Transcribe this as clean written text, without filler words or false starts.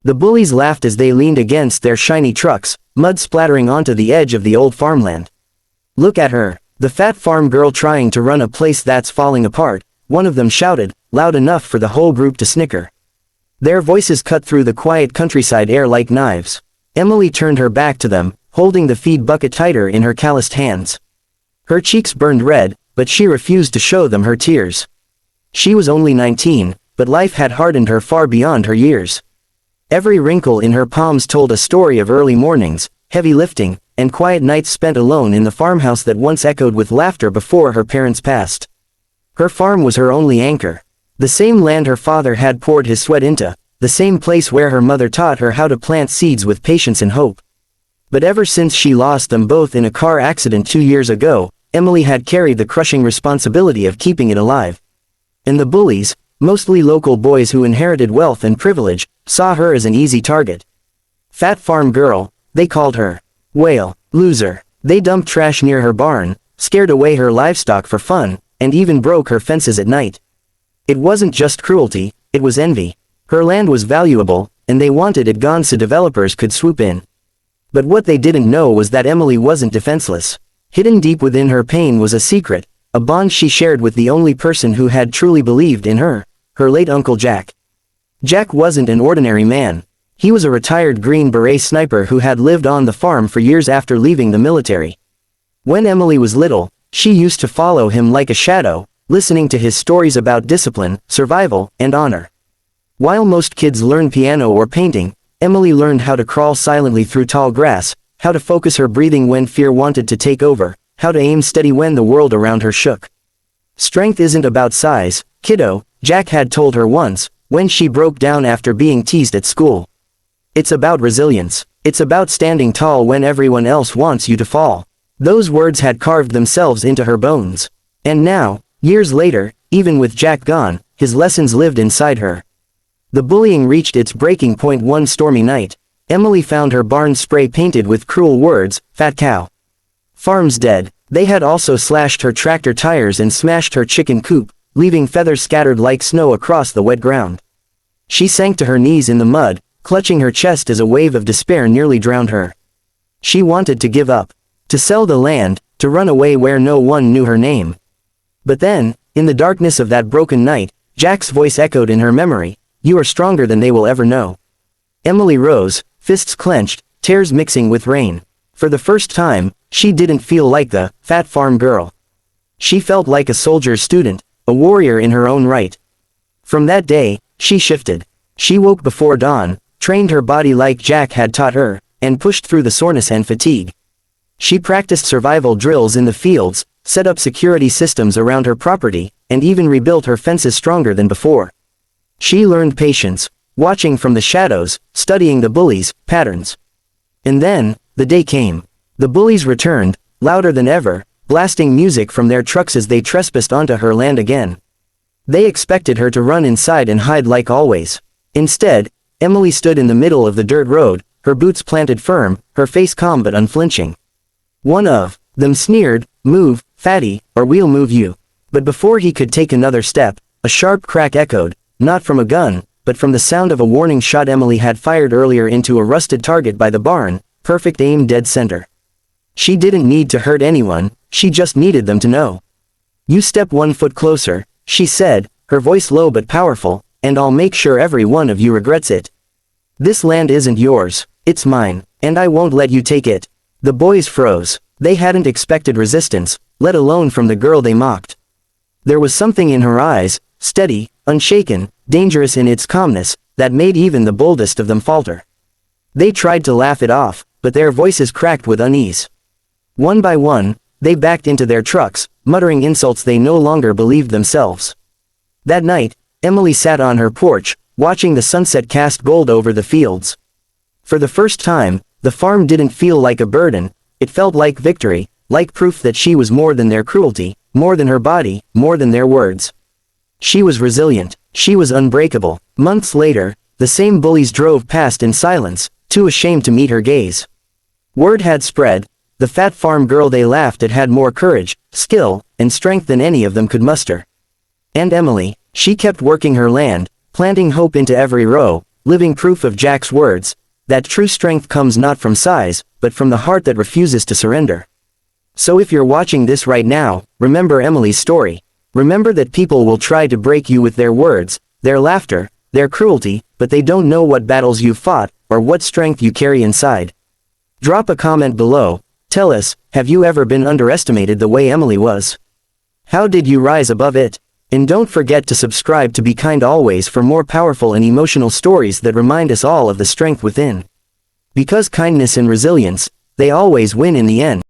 The bullies laughed as they leaned against their shiny trucks, mud splattering onto the edge of the old farmland. "Look at her, the fat farm girl trying to run a place that's falling apart," one of them shouted, loud enough for the whole group to snicker. Their voices cut through the quiet countryside air like knives. Emily turned her back to them, holding the feed bucket tighter in her calloused hands. Her cheeks burned red, but she refused to show them her tears. She was only 19, but life had hardened her far beyond her years. Every wrinkle in her palms told a story of early mornings, heavy lifting, and quiet nights spent alone in the farmhouse that once echoed with laughter before her parents passed. Her farm was her only anchor. The same land her father had poured his sweat into, the same place where her mother taught her how to plant seeds with patience and hope. But ever since she lost them both in a car accident 2 years ago, Emily had carried the crushing responsibility of keeping it alive. And the bullies, mostly local boys who inherited wealth and privilege, saw her as an easy target. Fat farm girl, they called her. Whale, loser. They dumped trash near her barn, scared away her livestock for fun, and even broke her fences at night. It wasn't just cruelty, it was envy. Her land was valuable, and they wanted it gone so developers could swoop in. But what they didn't know was that Emily wasn't defenseless. Hidden deep within her pain was a secret, a bond she shared with the only person who had truly believed in her, her late Uncle Jack. Jack wasn't an ordinary man. He was a retired Green Beret Sniper who had lived on the farm for years after leaving the military. When Emily was little, she used to follow him like a shadow, listening to his stories about discipline, survival, and honor. While most kids learn piano or painting, Emily learned how to crawl silently through tall grass, how to focus her breathing when fear wanted to take over, how to aim steady when the world around her shook. "Strength isn't about size, kiddo," Jack had told her once, when she broke down after being teased at school. "It's about resilience. It's about standing tall when everyone else wants you to fall." Those words had carved themselves into her bones. And now, years later, even with Jack gone, his lessons lived inside her. The bullying reached its breaking point one stormy night. Emily found her barn spray painted with cruel words, "Fat cow. Farm's dead." They had also slashed her tractor tires and smashed her chicken coop, leaving feathers scattered like snow across the wet ground. She sank to her knees in the mud, clutching her chest as a wave of despair nearly drowned her. She wanted to give up, to sell the land, to run away where no one knew her name. But then, in the darkness of that broken night, Jack's voice echoed in her memory, "You are stronger than they will ever know." Emily rose, fists clenched, tears mixing with rain. For the first time, she didn't feel like the fat farm girl. She felt like a soldier's student, a warrior in her own right. From that day, she shifted. She woke before dawn, trained her body like Jack had taught her, and pushed through the soreness and fatigue. She practiced survival drills in the fields, set up security systems around her property, and even rebuilt her fences stronger than before. She learned patience, watching from the shadows, studying the bullies' patterns. And then, the day came. The bullies returned, louder than ever, blasting music from their trucks as they trespassed onto her land again. They expected her to run inside and hide like always. Instead, Emily stood in the middle of the dirt road, her boots planted firm, her face calm but unflinching. One of them sneered, "Move, fatty, or we'll move you." But before he could take another step, a sharp crack echoed, not from a gun, but from the sound of a warning shot Emily had fired earlier into a rusted target by the barn, perfect aim dead center. She didn't need to hurt anyone, she just needed them to know. "You step 1 foot closer," she said, her voice low but powerful, "and I'll make sure every one of you regrets it. This land isn't yours, it's mine, and I won't let you take it." The boys froze. They hadn't expected resistance, let alone from the girl they mocked. There was something in her eyes, steady, unshaken, dangerous in its calmness, that made even the boldest of them falter. They tried to laugh it off, but their voices cracked with unease. One by one, they backed into their trucks, muttering insults they no longer believed themselves. That night, Emily sat on her porch, watching the sunset cast gold over the fields. For the first time, the farm didn't feel like a burden, it felt like victory, like proof that she was more than their cruelty, more than her body, more than their words. She was resilient, she was unbreakable. Months later, the same bullies drove past in silence, too ashamed to meet her gaze. Word had spread, the fat farm girl they laughed at had more courage, skill, and strength than any of them could muster. And Emily, she kept working her land, planting hope into every row, living proof of Jack's words, that true strength comes not from size, but from the heart that refuses to surrender. So if you're watching this right now, remember Emily's story. Remember that people will try to break you with their words, their laughter, their cruelty, but they don't know what battles you've fought, or what strength you carry inside. Drop a comment below. Tell us, have you ever been underestimated the way Emily was? How did you rise above it? And don't forget to subscribe to Be Kind Always for more powerful and emotional stories that remind us all of the strength within. Because kindness and resilience, they always win in the end.